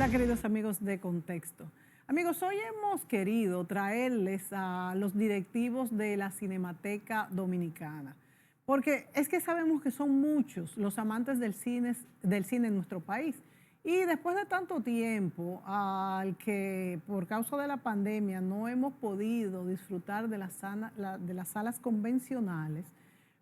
Hola queridos amigos de Contexto. Amigos, hoy hemos querido traerles a los directivos de la Cinemateca Dominicana, porque es que sabemos que son muchos los amantes del cine en nuestro país. Y después de tanto tiempo, al que por causa de la pandemia no hemos podido disfrutar de las salas convencionales,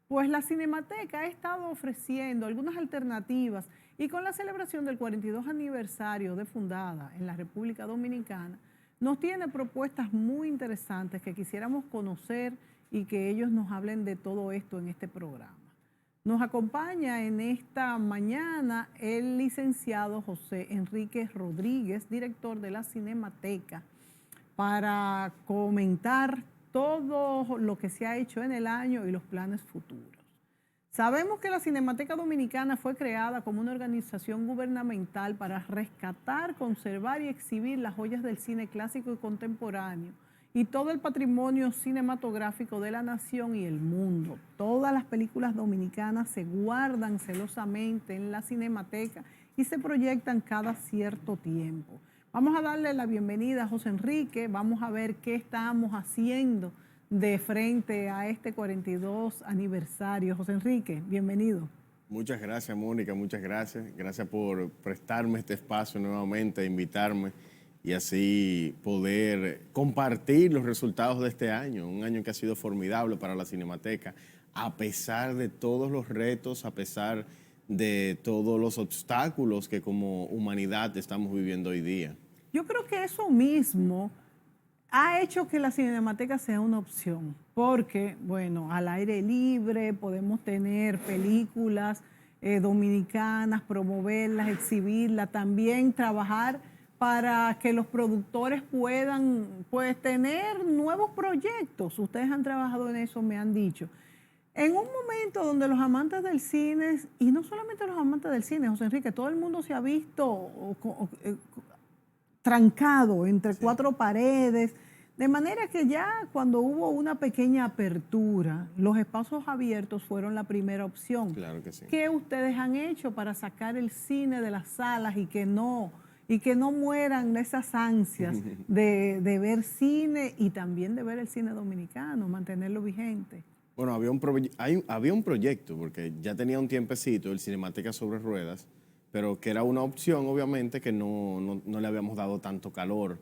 pues la Cinemateca ha estado ofreciendo algunas alternativas y con la celebración del 42 aniversario de fundada en la República Dominicana, nos tiene propuestas muy interesantes que quisiéramos conocer y que ellos nos hablen de todo esto en este programa. Nos acompaña en esta mañana el licenciado José Enrique Rodríguez, director de la Cinemateca, para comentar todo lo que se ha hecho en el año y los planes futuros. Sabemos que la Cinemateca Dominicana fue creada como una organización gubernamental para rescatar, conservar y exhibir las joyas del cine clásico y contemporáneo y todo el patrimonio cinematográfico de la nación y el mundo. Todas las películas dominicanas se guardan celosamente en la Cinemateca y se proyectan cada cierto tiempo. Vamos a darle la bienvenida a José Enrique, vamos a ver qué estamos haciendo de frente a este 42 aniversario. José Enrique, bienvenido. Muchas gracias, Mónica, muchas gracias. Gracias por prestarme este espacio nuevamente, invitarme y así poder compartir los resultados de este año, un año que ha sido formidable para la Cinemateca, a pesar de todos los retos, a pesar de todos los obstáculos que como humanidad estamos viviendo hoy día. Yo creo que eso mismo ha hecho que la Cinemateca sea una opción, porque, bueno, al aire libre podemos tener películas dominicanas, promoverlas, exhibirlas, también trabajar para que los productores puedan, pues, tener nuevos proyectos. Ustedes han trabajado en eso, me han dicho. En un momento donde los amantes del cine, y no solamente los amantes del cine, José Enrique, todo el mundo se ha visto trancado entre cuatro paredes, de manera que ya cuando hubo una pequeña apertura, los espacios abiertos fueron la primera opción. Claro que sí. ¿Qué ustedes han hecho para sacar el cine de las salas y que no mueran esas ansias de ver cine y también de ver el cine dominicano, mantenerlo vigente? Bueno, había un proyecto, porque ya tenía un tiempecito, el Cinemateca sobre Ruedas, pero que era una opción, obviamente, que no le habíamos dado tanto calor.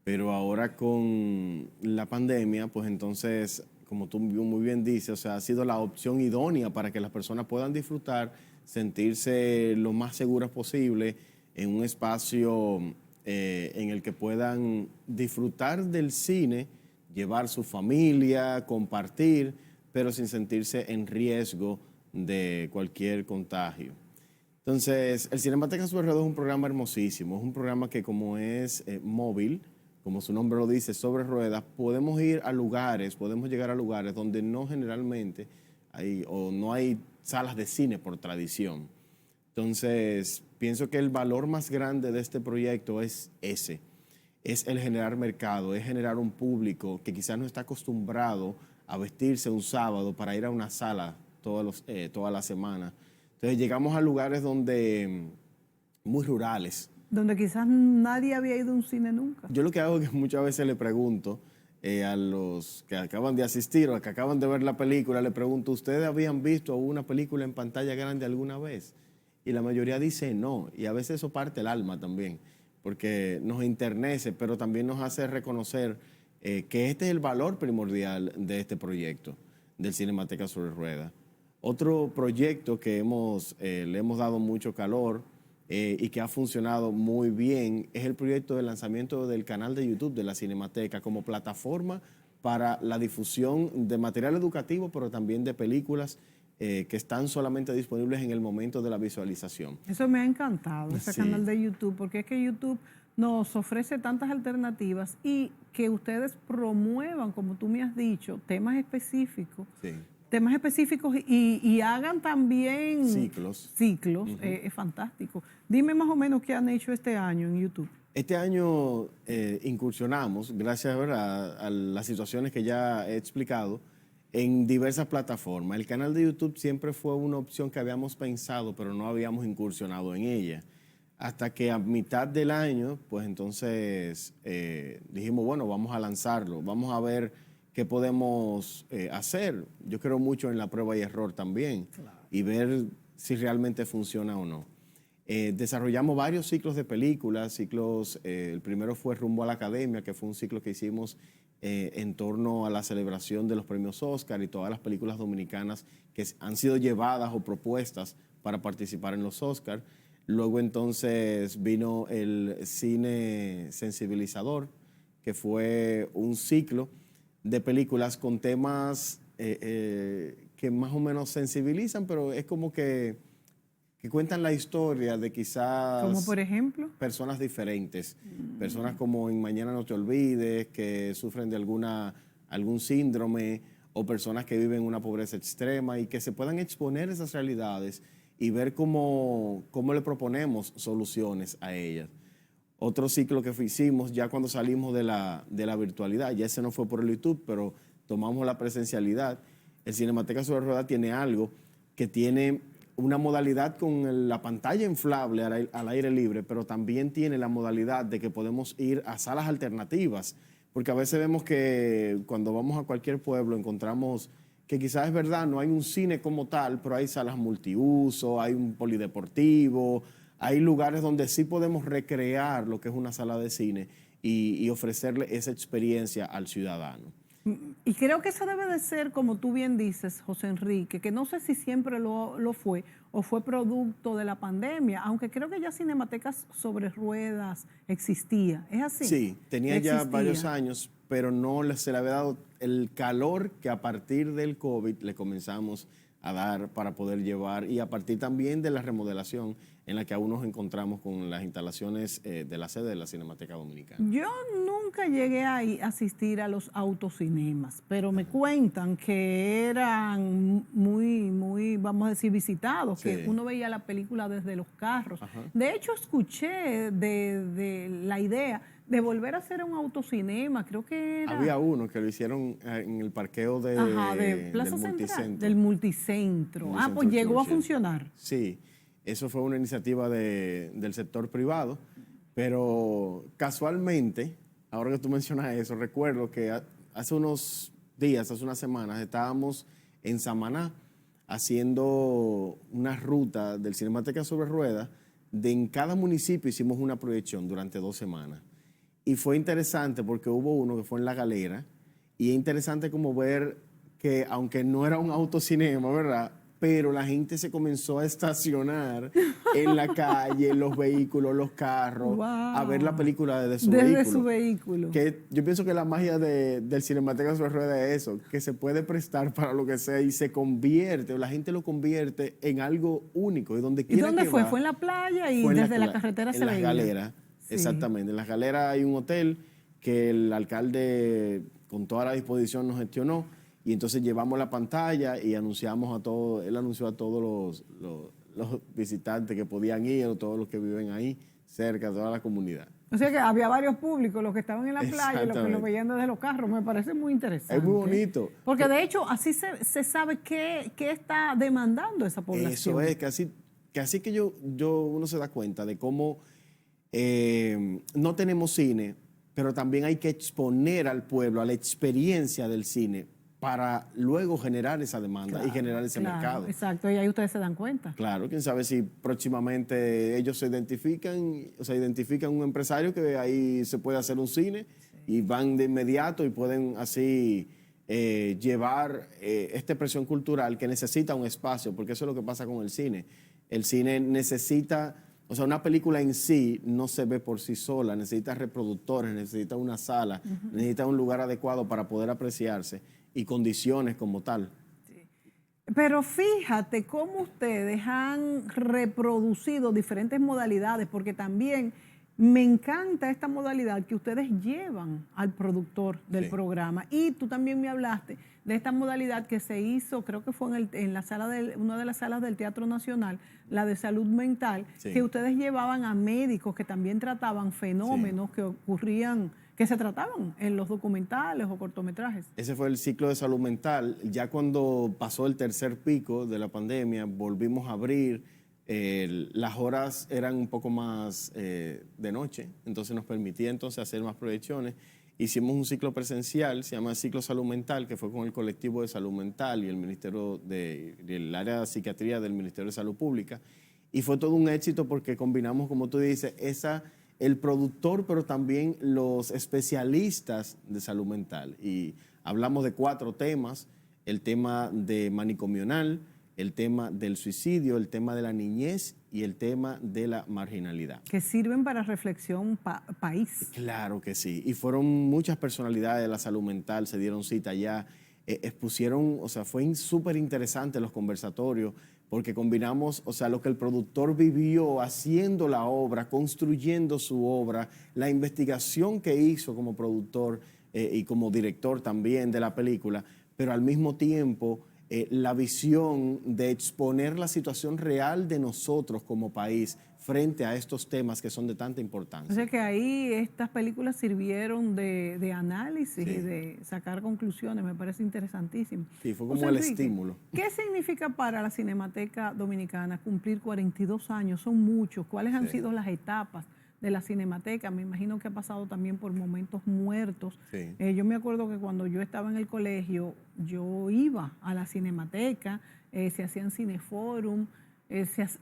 Pero ahora con la pandemia, pues entonces, como tú muy bien dices, o sea, ha sido la opción idónea para que las personas puedan disfrutar, sentirse lo más seguras posible en un espacio en el que puedan disfrutar del cine, llevar su familia, compartir, pero sin sentirse en riesgo de cualquier contagio. Entonces, el Cinemateca sobre Ruedas es un programa hermosísimo, es un programa que como es móvil, como su nombre lo dice, sobre ruedas, podemos ir a lugares, podemos llegar a lugares donde no generalmente hay o no hay salas de cine por tradición. Entonces, pienso que el valor más grande de este proyecto es ese, es el generar mercado, es generar un público que quizás no está acostumbrado a vestirse un sábado para ir a una sala toda la semana. Entonces, llegamos a lugares donde muy rurales. Donde quizás nadie había ido a un cine nunca. Yo lo que hago es que muchas veces le pregunto a los que acaban de asistir o que acaban de ver la película, le pregunto, ¿ustedes habían visto una película en pantalla grande alguna vez? Y la mayoría dice no, y a veces eso parte el alma también, porque nos enternece, pero también nos hace reconocer que este es el valor primordial de este proyecto, del Cinemateca sobre Ruedas. Otro proyecto que le hemos dado mucho calor y que ha funcionado muy bien es el proyecto de lanzamiento del canal de YouTube de la Cinemateca como plataforma para la difusión de material educativo, pero también de películas que están solamente disponibles en el momento de la visualización. Eso me ha encantado, ese Sí. canal de YouTube, porque es que YouTube nos ofrece tantas alternativas y que ustedes promuevan, como tú me has dicho, temas específicos. Sí. Temas específicos y hagan también Ciclos. Es fantástico. Dime más o menos qué han hecho este año en YouTube. Este año incursionamos, gracias, ¿verdad?, a las situaciones que ya he explicado, en diversas plataformas. El canal de YouTube siempre fue una opción que habíamos pensado, pero no habíamos incursionado en ella. hasta que a mitad del año, pues entonces dijimos, bueno, vamos a lanzarlo, vamos a ver qué podemos hacer. Yo creo mucho en la prueba y error también, y ver si realmente funciona o no. Desarrollamos varios ciclos de películas, el primero fue Rumbo a la Academia, que fue un ciclo que hicimos en torno a la celebración de los premios Oscar y todas las películas dominicanas que han sido llevadas o propuestas para participar en los Oscar. Luego entonces vino el cine sensibilizador, que fue un ciclo de películas con temas que más o menos sensibilizan, pero es como que cuentan la historia de quizás... Como por ejemplo. Personas diferentes, personas como en Mañana no te olvides, que sufren de algún síndrome, o personas que viven una pobreza extrema y que se puedan exponer esas realidades y ver cómo le proponemos soluciones a ellas. Otro ciclo que hicimos ya cuando salimos de la virtualidad, ya ese no fue por el YouTube, pero tomamos la presencialidad. El Cinemateca sobre Ruedas tiene algo que tiene una modalidad con la pantalla inflable al aire libre, pero también tiene la modalidad de que podemos ir a salas alternativas, porque a veces vemos que cuando vamos a cualquier pueblo encontramos que quizás es verdad, no hay un cine como tal, pero hay salas multiuso, hay un polideportivo, hay lugares donde sí podemos recrear lo que es una sala de cine y ofrecerle esa experiencia al ciudadano. Y creo que eso debe de ser, como tú bien dices, José Enrique, que no sé si siempre lo fue o fue producto de la pandemia, aunque creo que ya Cinematecas sobre Ruedas existía. ¿Es así? Sí, tenía ya varios años, pero no se le había dado el calor que a partir del COVID le comenzamos a dar para poder llevar, y a partir también de la remodelación en la que aún nos encontramos con las instalaciones de la sede de la Cinemateca Dominicana. Yo nunca llegué a asistir a los autocinemas, pero me cuentan que eran muy, vamos a decir, visitados, sí, que uno veía la película desde los carros. Ajá. De hecho, escuché de la idea de volver a hacer un autocinema, creo que era... Había uno que lo hicieron en el parqueo de Plaza del Central, multicentro. Del multicentro. Pues llegó a funcionar. Sí, eso fue una iniciativa del sector privado, pero casualmente, ahora que tú mencionas eso, recuerdo que hace unos días, hace unas semanas, estábamos en Samaná haciendo una ruta del Cinemateca sobre Ruedas, en cada municipio hicimos una proyección durante 2 semanas. Y fue interesante porque hubo uno que fue en La Galera, y es interesante como ver que, aunque no era un autocinema, ¿verdad?, pero la gente se comenzó a estacionar en la calle, los vehículos, los carros, wow, a ver la película desde su vehículo. Que yo pienso que la magia del Cinemateca sobre Ruedas es eso, que se puede prestar para lo que sea y se convierte, o la gente lo convierte en algo único. ¿Y dónde fue? ¿Fue en la playa y desde la carretera se veía? En Las Galeras, sí. Exactamente. En Las Galeras hay un hotel que el alcalde con toda la disposición nos gestionó, y entonces llevamos la pantalla y anunciamos a todos, él anunció a todos los visitantes que podían ir, o todos los que viven ahí cerca, toda la comunidad. O sea que había varios públicos, los que estaban en la playa y los que lo veían desde los carros. Me parece muy interesante. Es muy bonito. Porque de hecho así se sabe qué está demandando esa población. Eso es, que así que uno se da cuenta de cómo no tenemos cine, pero también hay que exponer al pueblo a la experiencia del cine para luego generar esa demanda y generar ese mercado. Exacto, y ahí ustedes se dan cuenta. Claro, quién sabe si próximamente ellos identifican un empresario que ahí se puede hacer un cine, y van de inmediato y pueden así llevar esta expresión cultural que necesita un espacio, porque eso es lo que pasa con el cine. El cine necesita, o sea, una película en sí no se ve por sí sola, necesita reproductores, necesita una sala, necesita un lugar adecuado para poder apreciarse y condiciones como tal. Sí. Pero fíjate cómo ustedes han reproducido diferentes modalidades, porque también me encanta esta modalidad que ustedes llevan al productor del programa. Y tú también me hablaste de esta modalidad que se hizo, creo que fue en la sala una de las salas del Teatro Nacional, la de salud mental, que ustedes llevaban a médicos que también trataban fenómenos que ocurrían, que se trataban en los documentales o cortometrajes. Ese fue el ciclo de salud mental. Ya cuando pasó el tercer pico de la pandemia, volvimos a abrir Las horas eran un poco más de noche, entonces nos permitía entonces hacer más proyecciones. Hicimos un ciclo presencial, se llama Ciclo Salud Mental, que fue con el colectivo de salud mental y el Ministerio del área de psiquiatría del Ministerio de Salud Pública. Y fue todo un éxito porque combinamos, como tú dices, el productor, pero también los especialistas de salud mental. Y hablamos de 4 temas: el tema de manicomional, el tema del suicidio, el tema de la niñez y el tema de la marginalidad. Que sirven para reflexión país. Claro que sí. Y fueron muchas personalidades de la salud mental, se dieron cita allá, expusieron, o sea, fue súper interesante los conversatorios, porque combinamos, o sea, lo que el productor vivió haciendo la obra, construyendo su obra, la investigación que hizo como productor y como director también de la película, pero al mismo tiempo la visión de exponer la situación real de nosotros como país frente a estos temas que son de tanta importancia. O sea que ahí estas películas sirvieron de análisis Sí. y de sacar conclusiones, me parece interesantísimo. Sí, fue José como el Enrique, estímulo. ¿qué significa para la Cinemateca Dominicana cumplir 42 años? Son muchos. ¿Cuáles han sido las etapas de la Cinemateca? Me imagino que ha pasado también por momentos muertos. Sí. Yo me acuerdo que cuando yo estaba en el colegio, yo iba a la Cinemateca, se hacían cineforum,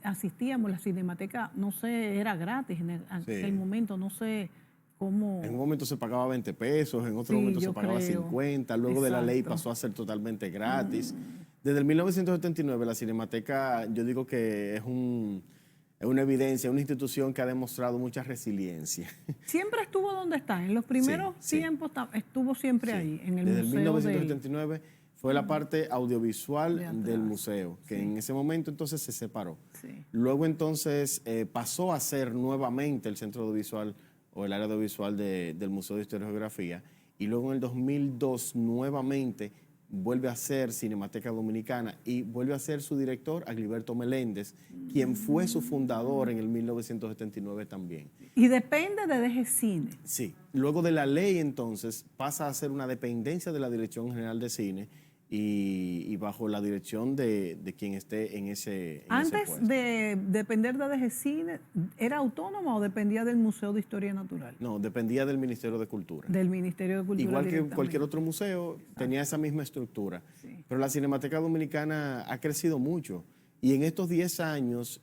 asistíamos. La Cinemateca, no sé, era gratis en aquel momento, no sé cómo. En un momento se pagaba 20 pesos, en otro momento se pagaba 50, luego de la ley pasó a ser totalmente gratis. Desde el 1979 la Cinemateca, yo digo que es una evidencia, una institución que ha demostrado mucha resiliencia. Siempre estuvo donde está, en los primeros tiempos estuvo siempre ahí, en el Desde museo. Desde el 1979 fue la parte audiovisual del museo, que en ese momento entonces se separó. Sí. Luego entonces pasó a ser nuevamente el centro audiovisual o el área audiovisual del Museo de Historia y Geografía, y luego en el 2002 nuevamente vuelve a ser Cinemateca Dominicana y vuelve a ser su director, Agliberto Meléndez, quien fue su fundador en el 1979 también. Y depende de DGCine. Sí, luego de la ley entonces pasa a ser una dependencia de la Dirección General de Cine y bajo la dirección de quien esté en ese Antes puesto. de depender de DGCine, ¿era autónoma o dependía del Museo de Historia Natural? No, dependía del Ministerio de Cultura. Del Ministerio de Cultura. Igual que cualquier otro museo, tenía esa misma estructura. Sí. Pero la Cinemateca Dominicana ha crecido mucho. Y en estos 10 años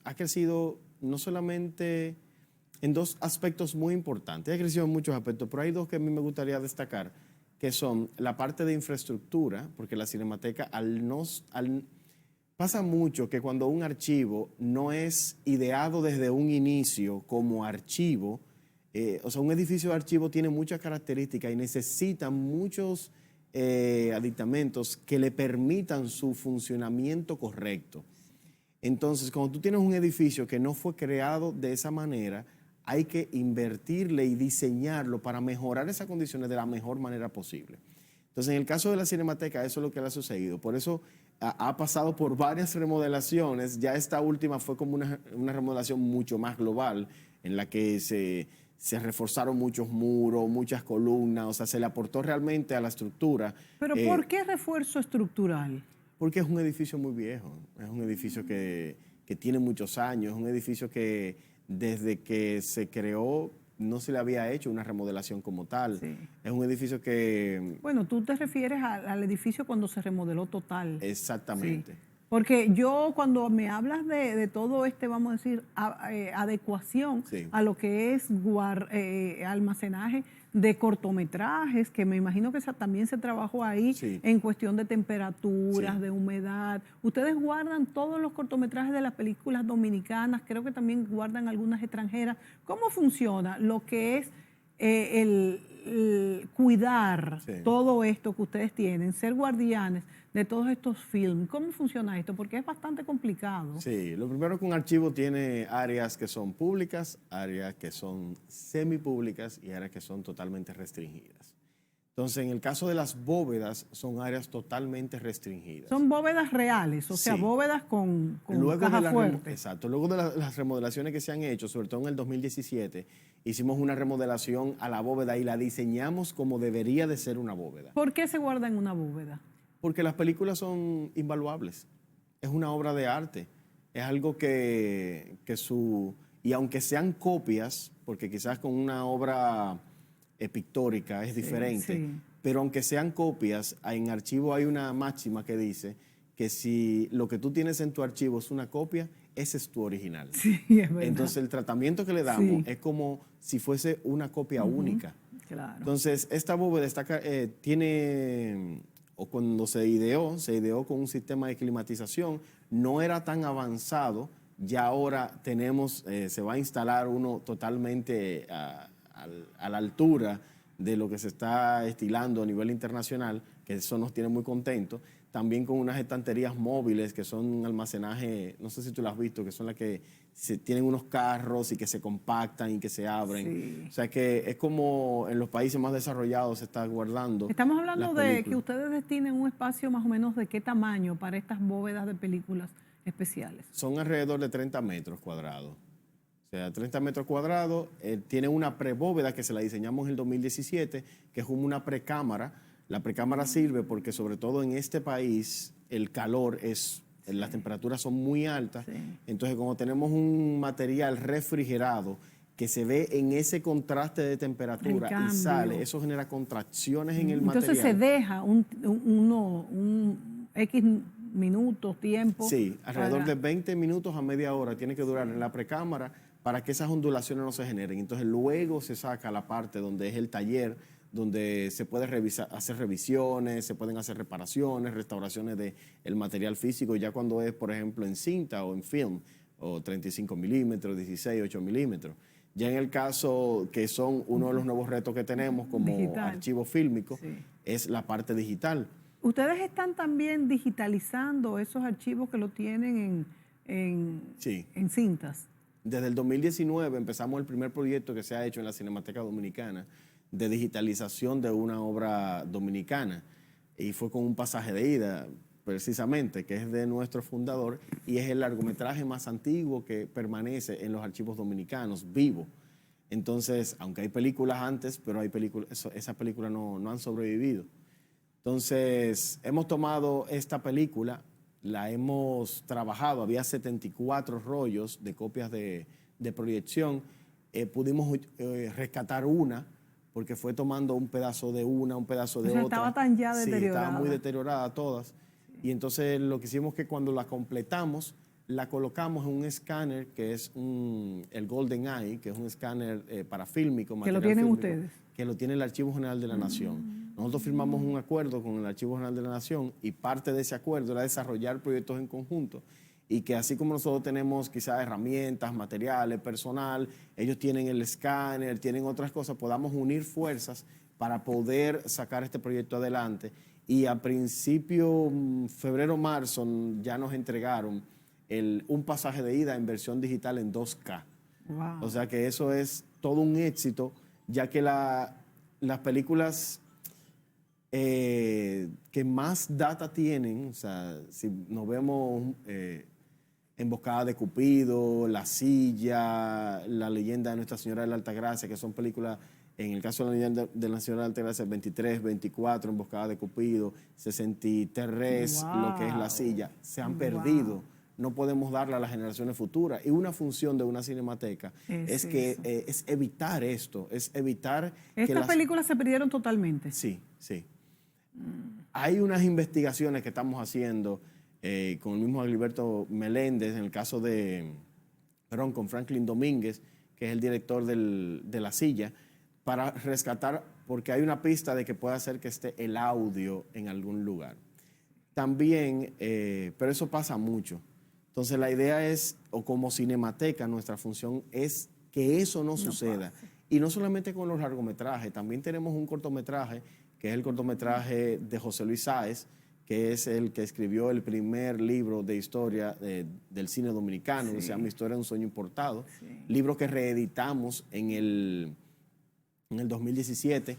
ha crecido no solamente en 2 aspectos muy importantes, ha crecido en muchos aspectos, pero hay 2 que a mí me gustaría destacar, que son la parte de infraestructura, porque la Cinemateca pasa mucho que cuando un archivo no es ideado desde un inicio como archivo, o sea, un edificio de archivo tiene muchas características y necesita muchos aditamentos que le permitan su funcionamiento correcto. Entonces, cuando tú tienes un edificio que no fue creado de esa manera, hay que invertirle y diseñarlo para mejorar esas condiciones de la mejor manera posible. Entonces, en el caso de la Cinemateca, eso es lo que le ha sucedido. Por eso ha pasado por varias remodelaciones. Ya esta última fue como una remodelación mucho más global, en la que se reforzaron muchos muros, muchas columnas, o sea, se le aportó realmente a la estructura. ¿Pero por qué refuerzo estructural? Porque es un edificio muy viejo, es un edificio que tiene muchos años, es un edificio que desde que se creó no se le había hecho una remodelación como tal. Sí. Es un edificio que... Bueno, tú te refieres al edificio cuando se remodeló total. Exactamente. Sí. Porque yo cuando me hablas de todo vamos a decir, adecuación a lo que es almacenaje de cortometrajes, que me imagino que también se trabajó ahí en cuestión de temperaturas, de humedad. Ustedes guardan todos los cortometrajes de las películas dominicanas, creo que también guardan algunas extranjeras. ¿Cómo funciona lo que es el cuidar todo esto que ustedes tienen, ser guardianes de todos estos films? ¿Cómo funciona esto? Porque es bastante complicado. Sí, lo primero que un archivo tiene áreas que son públicas, áreas que son semipúblicas y áreas que son totalmente restringidas. Entonces, en el caso de las bóvedas, son áreas totalmente restringidas. Son bóvedas reales, o sea, bóvedas con caja fuerte. Exacto. Luego de las remodelaciones que se han hecho, sobre todo en el 2017, hicimos una remodelación a la bóveda y la diseñamos como debería de ser una bóveda. ¿Por qué se guarda en una bóveda? Porque las películas son invaluables. Es una obra de arte. Es algo y aunque sean copias, porque quizás con una obra pictórica es diferente, sí. pero aunque sean copias, en archivo hay una máxima que dice que si lo que tú tienes en tu archivo es una copia, ese es tu original. Sí, es verdad. Entonces el tratamiento que le damos es como si fuese una copia única. Claro. Entonces esta bóveda tiene, o cuando se ideó con un sistema de climatización, no era tan avanzado, ya ahora tenemos, se va a instalar uno totalmente a la altura de lo que se está estilando a nivel internacional, que eso nos tiene muy contentos. También con unas estanterías móviles que son un almacenaje, no sé si tú las has visto, que son las que tienen unos carros y que se compactan y que se abren. Sí. O sea que es como en los países más desarrollados se está guardando. Estamos hablando de que ustedes destinen un espacio más o menos de qué tamaño para estas bóvedas de películas especiales. Son alrededor de 30 metros cuadrados. O sea, 30 metros cuadrados. Tiene una prebóveda que se la diseñamos en el 2017, que es como una precámara. La precámara sirve porque sobre todo en este país el calor las temperaturas son muy altas. Sí. Entonces, como tenemos un material refrigerado que se ve en ese contraste de temperatura y sale, eso genera contracciones en el material. Entonces se deja un X minutos, tiempo. Sí, alrededor de 20 minutos a media hora tiene que durar en la precámara para que esas ondulaciones no se generen. Entonces luego se saca la parte donde es el taller, donde se puede hacer revisiones, se pueden hacer reparaciones, restauraciones del material físico, ya cuando es, por ejemplo, en cinta o en film, o 35 milímetros, 16, 8 milímetros. Ya en el caso que son uno de los nuevos retos que tenemos como archivo fílmico, es la parte digital. ¿Ustedes están también digitalizando esos archivos que lo tienen en cintas? Desde el 2019 empezamos el primer proyecto que se ha hecho en la Cinemateca Dominicana de digitalización de una obra dominicana. Y fue con un pasaje de ida, precisamente, que es de nuestro fundador y es el largometraje más antiguo que permanece en los archivos dominicanos, vivo. Entonces, aunque hay películas antes, pero hay esas películas no han sobrevivido. Entonces, hemos tomado esta película, la hemos trabajado, había 74 rollos de copias de proyección, pudimos rescatar una, porque fue tomando un pedazo de una, un pedazo de otra. Estaba tan ya deteriorada. Sí, estaba muy deteriorada todas. Sí. Y entonces lo que hicimos es que cuando la completamos, la colocamos en un escáner que es el Golden Eye, que es un escáner parafílmico. ¿Que lo tienen fílmico, ustedes? Que lo tiene el Archivo General de la Nación. Nosotros firmamos un acuerdo con el Archivo General de la Nación y parte de ese acuerdo era desarrollar proyectos en conjunto. Y que así como nosotros tenemos quizás herramientas, materiales, personal, ellos tienen el escáner, tienen otras cosas, podamos unir fuerzas para poder sacar este proyecto adelante. Y a principio, febrero, marzo, ya nos entregaron un pasaje de ida en versión digital en 2K. Wow. O sea que eso es todo un éxito, ya que las películas que más data tienen, o sea, si nos vemos Emboscada de Cupido, La Silla, La Leyenda de Nuestra Señora de la Altagracia, que son películas, en el caso de La Leyenda de la Señora de la Altagracia, 23, 24, Emboscada de Cupido, 63, lo que es La Silla, se han perdido. No podemos darla a las generaciones futuras. Y una función de una cinemateca es evitar esto, es evitar ¿Estas películas se perdieron totalmente? Sí, sí. Hay unas investigaciones que estamos haciendo con el mismo Agilberto Meléndez, en el caso con Franklin Domínguez, que es el director de La Silla, para rescatar, porque hay una pista de que puede hacer que esté el audio en algún lugar. También, pero eso pasa mucho. Entonces la idea es, o como cinemateca, nuestra función es que eso no suceda. Y no solamente con los largometrajes, también tenemos un cortometraje, que es el cortometraje de José Luis Sáez, que es el que escribió el primer libro de historia del cine dominicano, que se llama Historia de un sueño importado, libro que reeditamos en el 2017,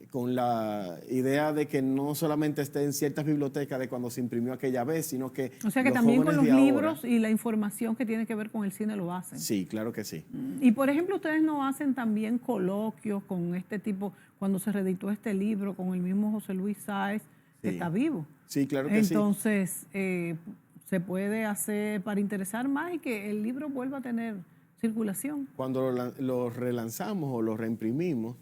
con la idea de que no solamente esté en ciertas bibliotecas de cuando se imprimió aquella vez, sino que... O sea que también con los libros y la información que tiene que ver con el cine lo hacen. Sí, claro que sí. Y por ejemplo, ustedes no hacen también coloquios con este tipo, cuando se reeditó este libro, con el mismo José Luis Sáez, que está vivo. Sí, claro que Entonces, se puede hacer para interesar más y que el libro vuelva a tener circulación? Cuando lo relanzamos o lo reimprimimos,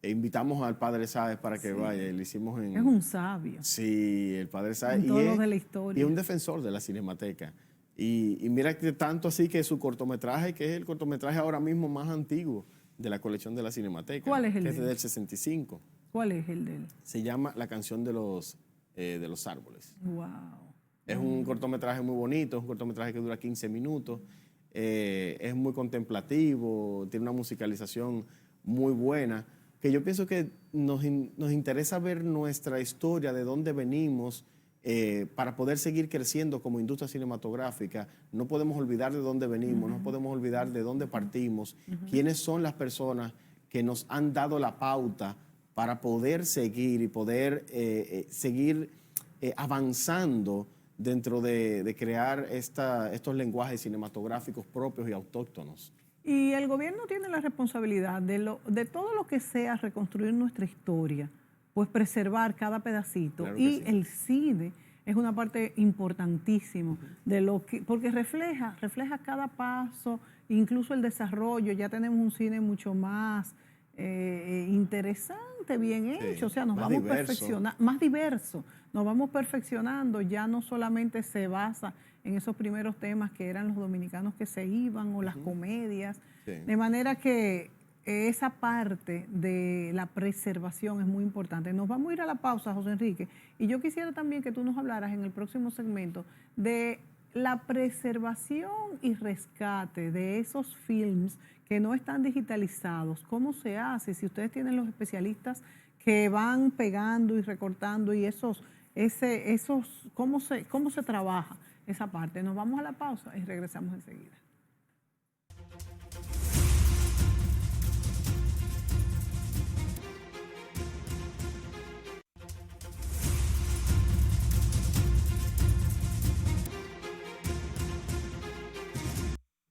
invitamos al padre Sáez para que vaya. Lo hicimos en... Es un sabio. Sí, el padre Sáez. En todo lo de la Y historia. es un defensor de la Cinemateca. Y mira que tanto así que su cortometraje, que es el cortometraje ahora mismo más antiguo de la colección de la Cinemateca. ¿Cuál es el que de es él? del 65. ¿Cuál es el de él? Se llama La canción de los árboles. Wow. Es un cortometraje muy bonito, es un cortometraje que dura 15 minutos, es muy contemplativo, tiene una musicalización muy buena, que yo pienso que nos interesa ver nuestra historia, de dónde venimos, para poder seguir creciendo como industria cinematográfica. No podemos olvidar de dónde venimos, no podemos olvidar de dónde partimos, quiénes son las personas que nos han dado la pauta para poder seguir y poder seguir avanzando dentro de crear estos lenguajes cinematográficos propios y autóctonos. Y el gobierno tiene la responsabilidad de todo lo que sea reconstruir nuestra historia, pues preservar cada pedacito. Claro que Y sí. el cine es una parte importantísima de lo que, porque refleja cada paso, incluso el desarrollo. Ya tenemos un cine mucho más interesante, bien hecho, o sea, nos más vamos diverso. perfeccionando, más diverso, nos vamos perfeccionando, ya no solamente se basa en esos primeros temas que eran los dominicanos que se iban o las comedias, Sí. de manera que esa parte de la preservación es muy importante. Nos vamos a ir a la pausa, José Enrique, y yo quisiera también que tú nos hablaras en el próximo segmento de la preservación y rescate de esos films que no están digitalizados. ¿Cómo se hace? Si ustedes tienen los especialistas que van pegando y recortando y ¿cómo se trabaja esa parte? Nos vamos a la pausa y regresamos enseguida.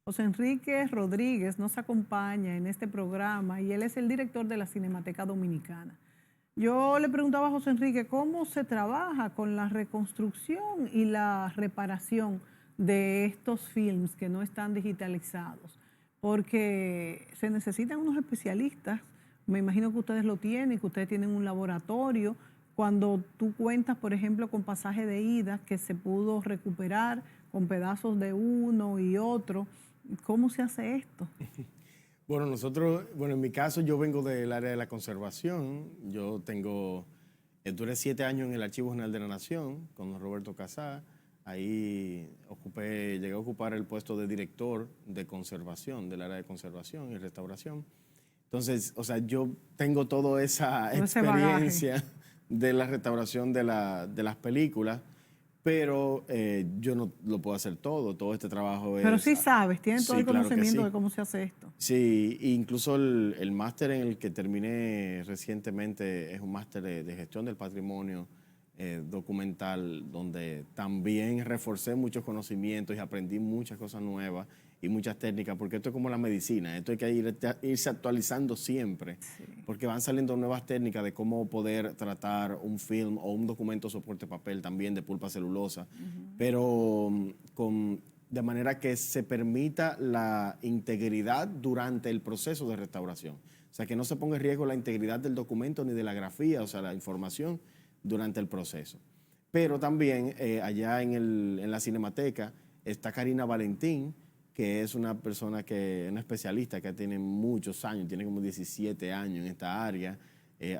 José Enrique Rodríguez nos acompaña en este programa y él es el director de la Cinemateca Dominicana. Yo le preguntaba a José Enrique cómo se trabaja con la reconstrucción y la reparación de estos films que no están digitalizados, porque se necesitan unos especialistas. Me imagino que ustedes lo tienen, que ustedes tienen un laboratorio. Cuando tú cuentas, por ejemplo, con pasaje de ida que se pudo recuperar con pedazos de uno y otro, ¿cómo se hace esto? Bueno, en mi caso yo vengo del área de la conservación. Duré 7 años en el Archivo General de la Nación con Roberto Casá. Ahí llegué a ocupar el puesto de director de conservación, del área de conservación y restauración. Entonces, o sea, yo tengo toda esa experiencia de la restauración de las películas, pero yo no lo puedo hacer todo este trabajo es... Pero sí sabes, tienes todo el claro que conocimiento sí. de cómo se hace esto. Sí, incluso el máster en el que terminé recientemente es un máster de gestión del patrimonio documental, donde también reforcé muchos conocimientos y aprendí muchas cosas nuevas y muchas técnicas, porque esto es como la medicina, esto hay que irse actualizando siempre, porque van saliendo nuevas técnicas de cómo poder tratar un film o un documento soporte papel también de pulpa celulosa, pero de manera que se permita la integridad durante el proceso de restauración. O sea, que no se ponga en riesgo la integridad del documento ni de la grafía, o sea, la información durante el proceso. Pero también allá en la Cinemateca está Karina Valentín, que es una persona una especialista que tiene muchos años, tiene como 17 años en esta área.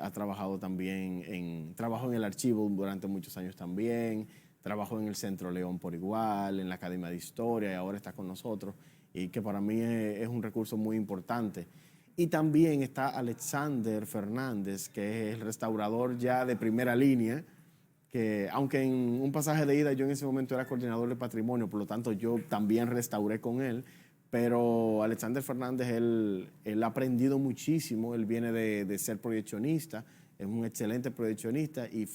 Ha trabajado también trabajó en el archivo durante muchos años también, trabajó en el Centro León por igual, en la Academia de Historia y ahora está con nosotros, y que para mí es un recurso muy importante. Y también está Alexander Fernández, que es el restaurador ya de primera línea, que aunque en un pasaje de ida yo en ese momento era coordinador de patrimonio, por lo tanto yo también restauré con él, pero Alexander Fernández, él ha aprendido muchísimo, él viene de ser proyeccionista, es un excelente proyeccionista y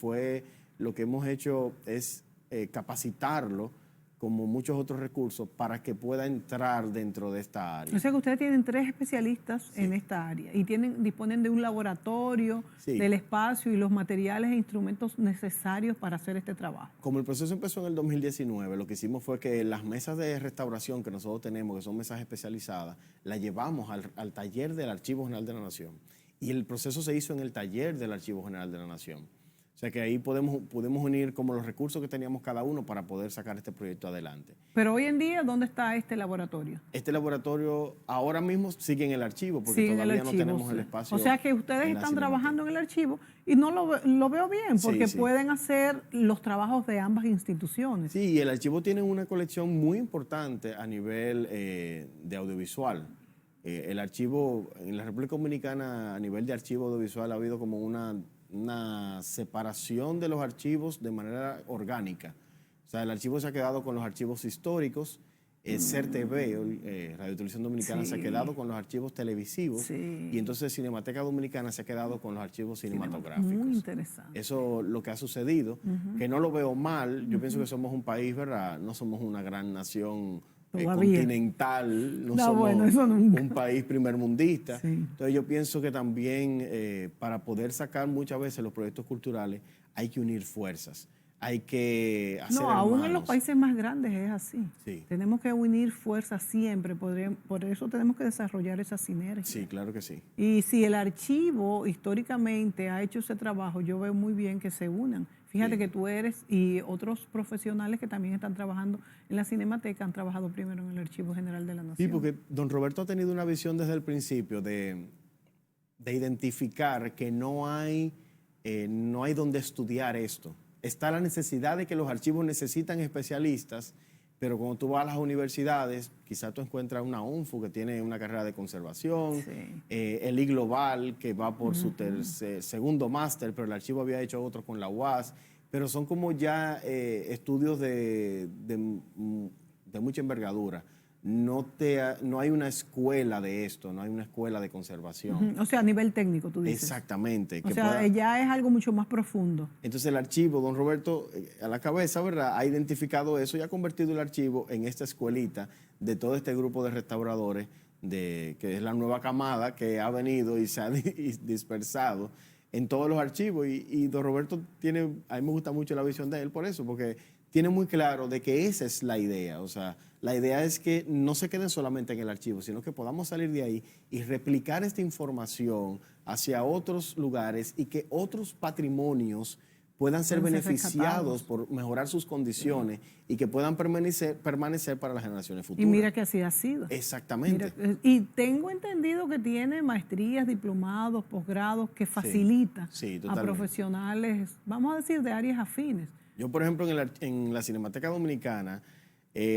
lo que hemos hecho es capacitarlo como muchos otros recursos para que pueda entrar dentro de esta área. O sea que ustedes tienen 3 especialistas en esta área y disponen de un laboratorio, del espacio y los materiales e instrumentos necesarios para hacer este trabajo. Como el proceso empezó en el 2019, lo que hicimos fue que las mesas de restauración que nosotros tenemos, que son mesas especializadas, las llevamos al taller del Archivo General de la Nación. Y el proceso se hizo en el taller del Archivo General de la Nación. O sea que ahí pudimos unir como los recursos que teníamos cada uno para poder sacar este proyecto adelante. Pero hoy en día, ¿dónde está este laboratorio? Este laboratorio ahora mismo sigue en el archivo porque todavía no tenemos el espacio. O sea que ustedes están trabajando en el archivo y no lo veo bien porque pueden hacer los trabajos de ambas instituciones. Sí, y el archivo tiene una colección muy importante a nivel de audiovisual. El archivo, en la República Dominicana, a nivel de archivo audiovisual, ha habido como una separación de los archivos de manera orgánica. O sea, el archivo se ha quedado con los archivos históricos, CERTV, Radio Televisión Dominicana, se ha quedado con los archivos televisivos y entonces Cinemateca Dominicana se ha quedado con los archivos cinematográficos. Muy interesante. Eso es lo que ha sucedido, que no lo veo mal. Yo pienso que somos un país, ¿verdad? No somos una gran nación continental, no somos un país primermundista. Entonces yo pienso que también para poder sacar muchas veces los proyectos culturales hay que unir fuerzas, hay que hacer aún en los países más grandes es así. Sí. Tenemos que unir fuerzas siempre, por eso tenemos que desarrollar esa sinergia. Sí, claro que sí. Y si el archivo históricamente ha hecho ese trabajo, yo veo muy bien que se unan. Fíjate que tú eres y otros profesionales que también están trabajando en la Cinemateca han trabajado primero en el Archivo General de la Nación. Sí, porque don Roberto ha tenido una visión desde el principio de identificar que no hay donde estudiar esto. Está la necesidad de que los archivos necesitan especialistas, pero cuando tú vas a las universidades, quizás tú encuentras una UNFU que tiene una carrera de conservación, el I-Global que va por su segundo máster, pero el archivo había hecho otro con la UAS, pero son como ya estudios de mucha envergadura. No hay una escuela de esto, no hay una escuela de conservación. O sea, a nivel técnico, tú dices. Exactamente. O sea, ya es algo mucho más profundo. Entonces el archivo, don Roberto, a la cabeza, ¿verdad?, ha identificado eso y ha convertido el archivo en esta escuelita de todo este grupo de restauradores, que es la nueva camada que ha venido y se ha dispersado en todos los archivos. Y don Roberto a mí me gusta mucho la visión de él por eso, porque tiene muy claro de que esa es la idea. O sea, la idea es que no se queden solamente en el archivo, sino que podamos salir de ahí y replicar esta información hacia otros lugares y que otros patrimonios puedan ser beneficiados por mejorar sus condiciones y que puedan permanecer para las generaciones futuras. Y mira que así ha sido. Exactamente. Mira, y tengo entendido que tiene maestrías, diplomados, posgrados que facilita a profesionales, vamos a decir, de áreas afines. Yo, por ejemplo, en la Cinemateca Dominicana,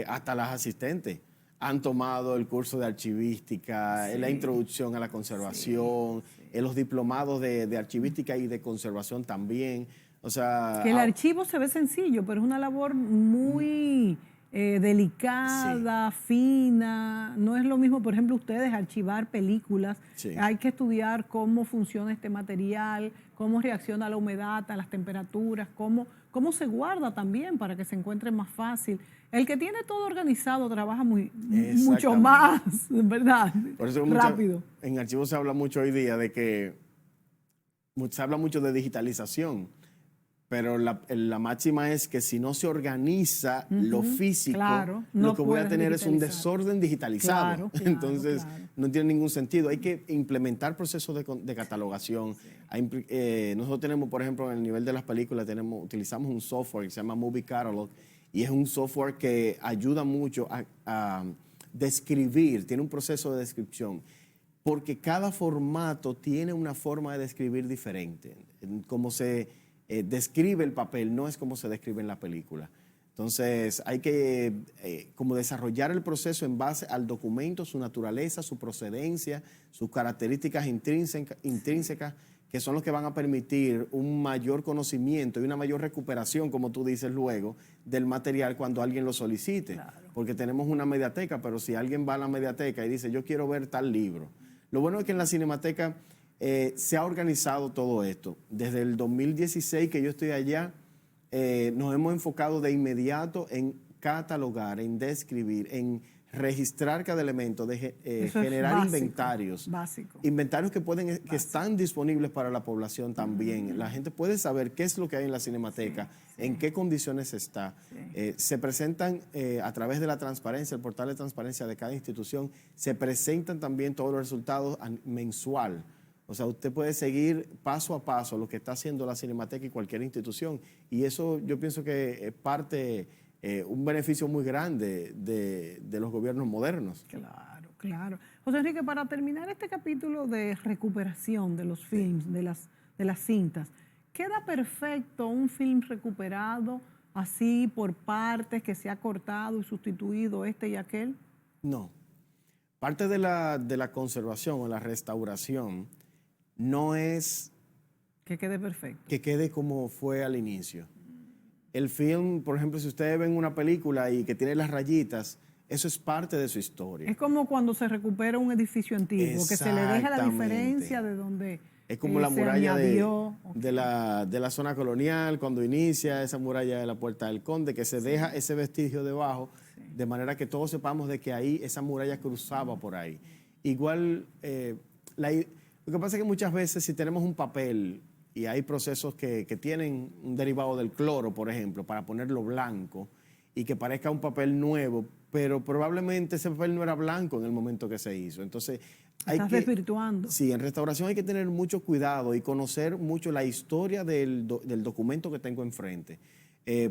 hasta las asistentes han tomado el curso de archivística, la introducción a la conservación, los diplomados de archivística y de conservación también. O sea, que el archivo se ve sencillo, pero es una labor muy delicada, fina. No es lo mismo, por ejemplo, ustedes archivar películas. Hay que estudiar cómo funciona este material, cómo reacciona a la humedad, a las temperaturas, cómo se guarda también para que se encuentre más fácil. El que tiene todo organizado trabaja mucho más, ¿verdad? Por eso rápido. En archivos se habla mucho hoy día de que se habla mucho de digitalización, pero la máxima es que si no se organiza lo físico, lo que voy a tener es un desorden digitalizado. Entonces, no tiene ningún sentido. Hay que implementar procesos de catalogación. Nosotros tenemos, por ejemplo, en el nivel de las películas, utilizamos un software que se llama Movie Catalog, y es un software que ayuda mucho a describir, tiene un proceso de descripción, porque cada formato tiene una forma de describir diferente. Como se describe el papel no es como se describe en la película. Entonces hay que como desarrollar el proceso en base al documento, su naturaleza, su procedencia, sus características intrínsecas, que son los que van a permitir un mayor conocimiento y una mayor recuperación, como tú dices luego, del material cuando alguien lo solicite. Porque tenemos una mediateca, pero si alguien va a la mediateca y dice, yo quiero ver tal libro. Lo bueno es que en la Cinemateca se ha organizado todo esto. Desde el 2016 que yo estoy allá, nos hemos enfocado de inmediato en catalogar, en describir, en registrar cada elemento, Eso es generar básico, inventarios. Básico. Inventarios que están disponibles para la población también. La gente puede saber qué es lo que hay en la Cinemateca, en qué condiciones está. Se presentan a través de la transparencia, el portal de transparencia de cada institución, se presentan también todos los resultados mensual. O sea, usted puede seguir paso a paso lo que está haciendo la Cinemateca y cualquier institución. Y eso yo pienso que es parte, un beneficio muy grande de los gobiernos modernos. Claro, claro. José Enrique, para terminar este capítulo de recuperación de los films, de las cintas, ¿queda perfecto un film recuperado así por partes, que se ha cortado y sustituido este y aquel? No. Parte de la conservación o la restauración no es que quede perfecto. Que quede como fue al inicio. El film, por ejemplo, si ustedes ven una película y que tiene las rayitas, eso es parte de su historia. Es como cuando se recupera un edificio antiguo, que se le deja la diferencia de donde es como la muralla de la zona colonial, cuando inicia esa muralla de la Puerta del Conde, que se deja ese vestigio debajo, de manera que todos sepamos de que ahí esa muralla cruzaba por ahí. Igual, lo que pasa es que muchas veces si tenemos un papel y hay procesos que tienen un derivado del cloro, por ejemplo, para ponerlo blanco y que parezca un papel nuevo, pero probablemente ese papel no era blanco en el momento que se hizo. Entonces, estás desvirtuando. Sí, en restauración hay que tener mucho cuidado y conocer mucho la historia del documento que tengo enfrente.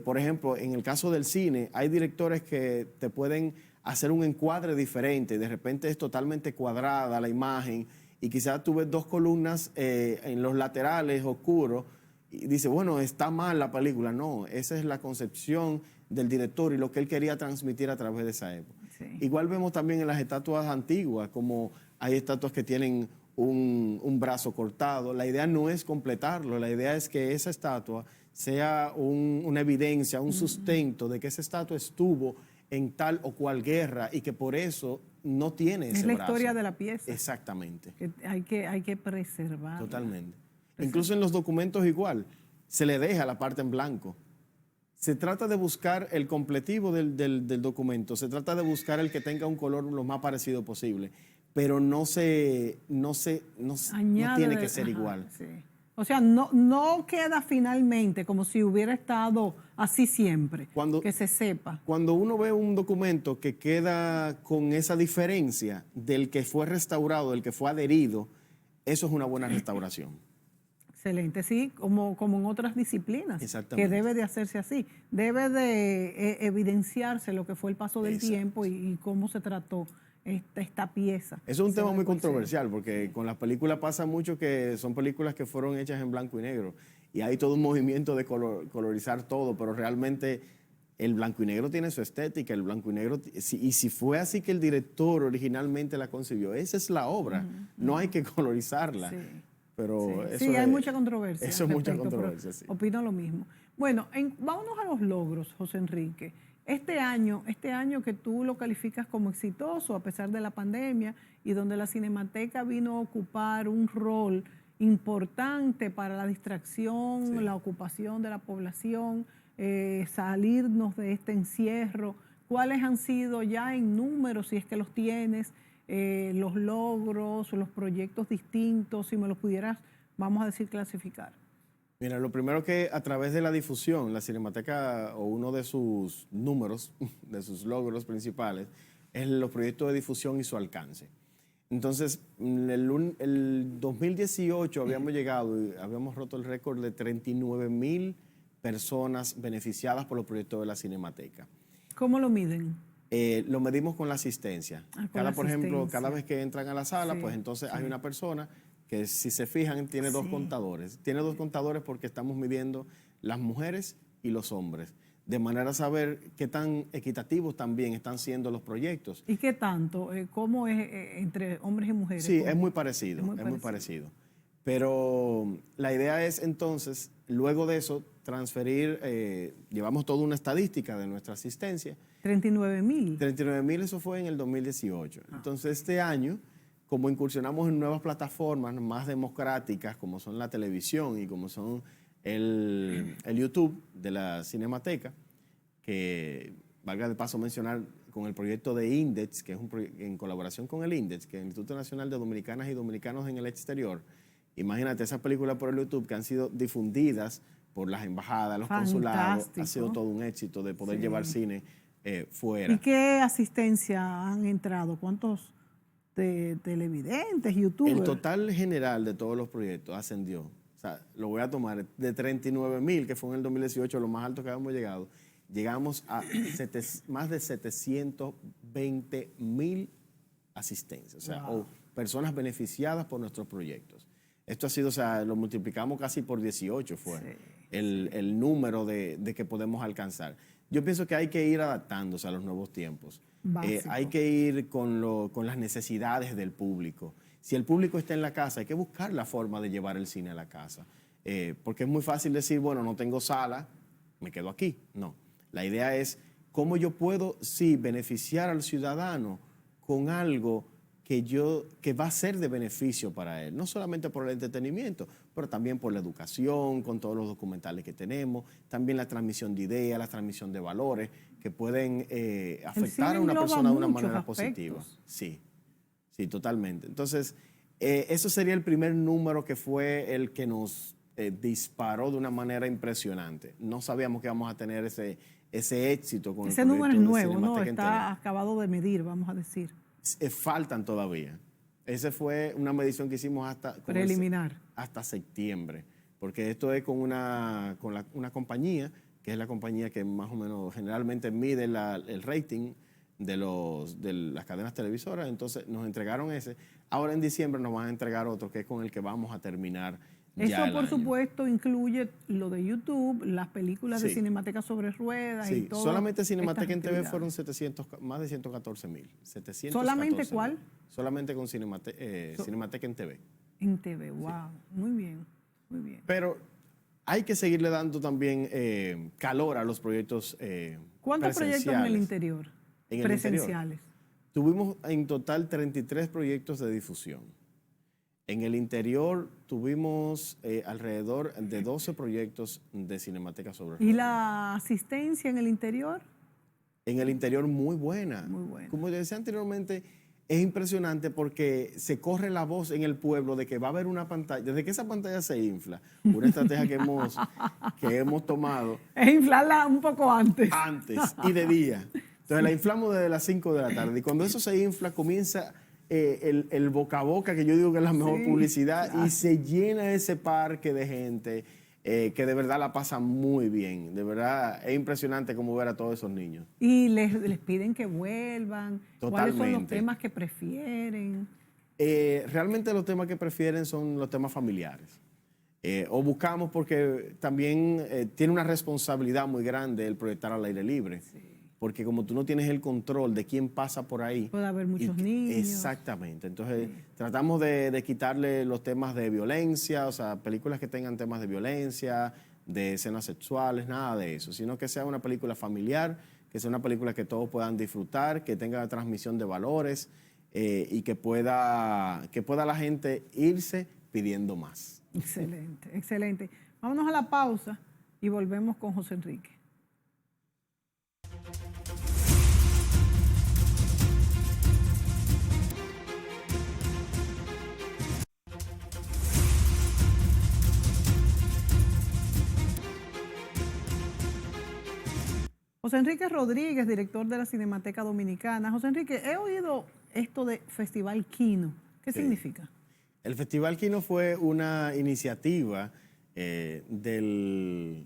Por ejemplo, en el caso del cine, hay directores que te pueden hacer un encuadre diferente, de repente es totalmente cuadrada la imagen y quizás tú ves dos columnas en los laterales oscuros y dices, bueno, está mal la película. No, esa es la concepción del director y lo que él quería transmitir a través de esa época. Sí. Igual vemos también en las estatuas antiguas, como hay estatuas que tienen un brazo cortado. La idea no es completarlo, la idea es que esa estatua sea una evidencia, un sustento de que esa estatua estuvo en tal o cual guerra y que por eso no tiene ese brazo. Es la historia de la pieza. Exactamente. Que hay que preservarla. Totalmente. Incluso en los documentos igual, se le deja la parte en blanco. Se trata de buscar el completivo del documento, se trata de buscar el que tenga un color lo más parecido posible, pero no tiene que ser igual. Sí. O sea, no queda finalmente como si hubiera estado así siempre, que se sepa. Cuando uno ve un documento que queda con esa diferencia del que fue restaurado, del que fue adherido, eso es una buena restauración. Excelente, sí, como en otras disciplinas, que debe de hacerse así. Debe de evidenciarse lo que fue el paso del tiempo y cómo se trató esta pieza. Eso es un tema muy controversial, porque con las películas pasa mucho que son películas que fueron hechas en blanco y negro, y hay todo un movimiento de colorizar todo, pero realmente el blanco y negro tiene su estética, el blanco y negro, y si fue así que el director originalmente la concibió, esa es la obra, no hay que colorizarla. Sí. Pero sí, hay mucha controversia. Eso es mucha controversia, sí. Opino lo mismo. Bueno, vámonos a los logros, José Enrique. Este año que tú lo calificas como exitoso a pesar de la pandemia y donde la Cinemateca vino a ocupar un rol importante para la distracción, la ocupación de la población, salirnos de este encierro, ¿cuáles han sido ya en números, si es que los tienes, los logros, los proyectos distintos, si me los pudieras, vamos a decir, clasificar? Mira, lo primero que a través de la difusión, la Cinemateca, o uno de sus números, de sus logros principales, es los proyectos de difusión y su alcance. Entonces, el 2018 habíamos llegado y habíamos roto el récord de 39,000 personas beneficiadas por los proyectos de la Cinemateca. ¿Cómo lo miden? Lo medimos con la asistencia. Por ejemplo, cada vez que entran a la sala, pues entonces hay una persona que, si se fijan, tiene dos contadores. Tiene dos contadores porque estamos midiendo las mujeres y los hombres, de manera a saber qué tan equitativos también están siendo los proyectos. ¿Y qué tanto? ¿Cómo es entre hombres y mujeres? Sí, es muy parecido, es muy parecido. Pero la idea es entonces, luego de eso, transferir, llevamos toda una estadística de nuestra asistencia. 39,000. 39,000, eso fue en el 2018. Entonces, este año, como incursionamos en nuevas plataformas más democráticas, como son la televisión y como son el YouTube de la Cinemateca, que valga de paso mencionar, con el proyecto de INDEX, que es en colaboración con el INDEX, que es el Instituto Nacional de Dominicanas y Dominicanos en el Exterior. Imagínate esas películas por el YouTube que han sido difundidas por las embajadas, los consulados. Ha sido todo un éxito de poder llevar cine fuera. ¿Y qué asistencia han entrado? ¿Cuántos televidentes, youtubers? El total general de todos los proyectos ascendió, o sea, lo voy a tomar, de 39,000, que fue en el 2018, lo más alto que habíamos llegado, llegamos a más de 720,000 asistencias, o sea, o personas beneficiadas por nuestros proyectos. Esto ha sido, o sea, lo multiplicamos casi por 18 fue el número de que podemos alcanzar. Yo pienso que hay que ir adaptándose a los nuevos tiempos. Hay que ir con las necesidades del público. Si el público está en la casa, hay que buscar la forma de llevar el cine a la casa. Porque es muy fácil decir, bueno, no tengo sala, me quedo aquí. No. La idea es cómo yo puedo, sí, beneficiar al ciudadano con algo que va a ser de beneficio para él, no solamente por el entretenimiento, pero también por la educación, con todos los documentales que tenemos, también la transmisión de ideas, la transmisión de valores que pueden afectar a una persona de una manera positiva. Sí, sí, totalmente. Entonces, eso sería el primer número que fue el que nos disparó de una manera impresionante. No sabíamos que íbamos a tener ese éxito con ese número es nuevo, ¿no? Está acabado de medir, vamos a decir. Faltan todavía. Esa fue una medición que hicimos preliminar. Hasta septiembre, porque esto es con una compañía, que es la compañía que más o menos generalmente mide el rating de las cadenas televisoras. Entonces nos entregaron ese. Ahora en diciembre nos van a entregar otro, que es con el que vamos a terminar. Eso, por supuesto, incluye lo de YouTube, las películas de Cinemateca sobre Ruedas y todo. Solamente Cinemateca en TV fueron más de 114,000. ¿Solamente cuál? Solamente con Cinemateca en TV. En TV, wow. Sí. Muy bien, muy bien. Pero hay que seguirle dando también calor a los proyectos ¿Cuántos proyectos en el interior? Presenciales. Tuvimos en total 33 proyectos de difusión. En el interior tuvimos alrededor de 12 proyectos de Cinemateca sobre Ruedas. ¿Y la asistencia en el interior? En el interior muy buena. Muy buena. Como decía anteriormente, es impresionante porque se corre la voz en el pueblo de que va a haber una pantalla. Desde que esa pantalla se infla, una estrategia que hemos tomado. Es inflarla un poco antes. Antes y de día. Entonces la inflamos desde las 5 de la tarde. Y cuando eso se infla, comienza el boca a boca, que yo digo que es la mejor publicidad, y se llena ese parque de gente que de verdad la pasa muy bien. De verdad es impresionante cómo ver a todos esos niños. Y les piden que vuelvan. Totalmente. ¿Cuáles son los temas que prefieren? Realmente los temas que prefieren son los temas familiares. O buscamos porque también tiene una responsabilidad muy grande el proyectar al aire libre. Sí. Porque como tú no tienes el control de quién pasa por ahí. Puede haber muchos niños. Exactamente. Entonces, tratamos de quitarle los temas de violencia, o sea, películas que tengan temas de violencia, de escenas sexuales, nada de eso, sino que sea una película familiar, que sea una película que todos puedan disfrutar, que tenga transmisión de valores y que pueda la gente irse pidiendo más. Excelente, excelente. Vámonos a la pausa y volvemos con José Enrique. José Enrique Rodríguez, director de la Cinemateca Dominicana. José Enrique, he oído esto de Festival Kino. ¿Qué significa? El Festival Kino fue una iniciativa de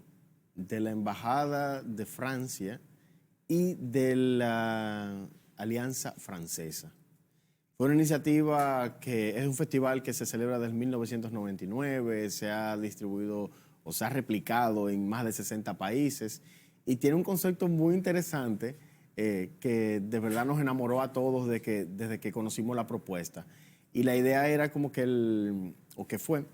la Embajada de Francia y de la Alianza Francesa. Fue una iniciativa que es un festival que se celebra desde 1999, se ha distribuido o se ha replicado en más de 60 países. Y tiene un concepto muy interesante que de verdad nos enamoró a todos desde que conocimos la propuesta. Y la idea era como que fue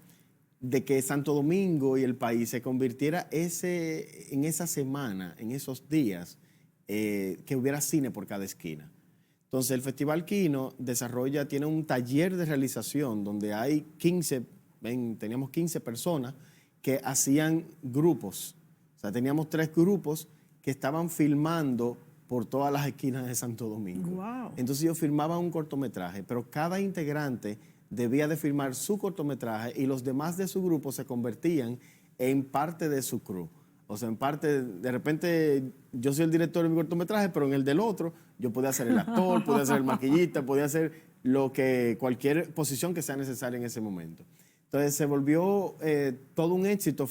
de que Santo Domingo y el país se convirtiera en esa semana, en esos días, que hubiera cine por cada esquina. Entonces el Festival Kino tiene un taller de realización donde hay teníamos 15 personas que hacían grupos. O sea, teníamos 3 grupos que estaban filmando por todas las esquinas de Santo Domingo. Wow. Entonces yo filmaba un cortometraje, pero cada integrante debía de filmar su cortometraje y los demás de su grupo se convertían en parte de su crew. O sea, en parte, de repente, yo soy el director de mi cortometraje, pero en el del otro, yo podía ser el actor, podía ser el maquillista, podía hacer cualquier posición que sea necesaria en ese momento. Entonces, se volvió todo un éxito.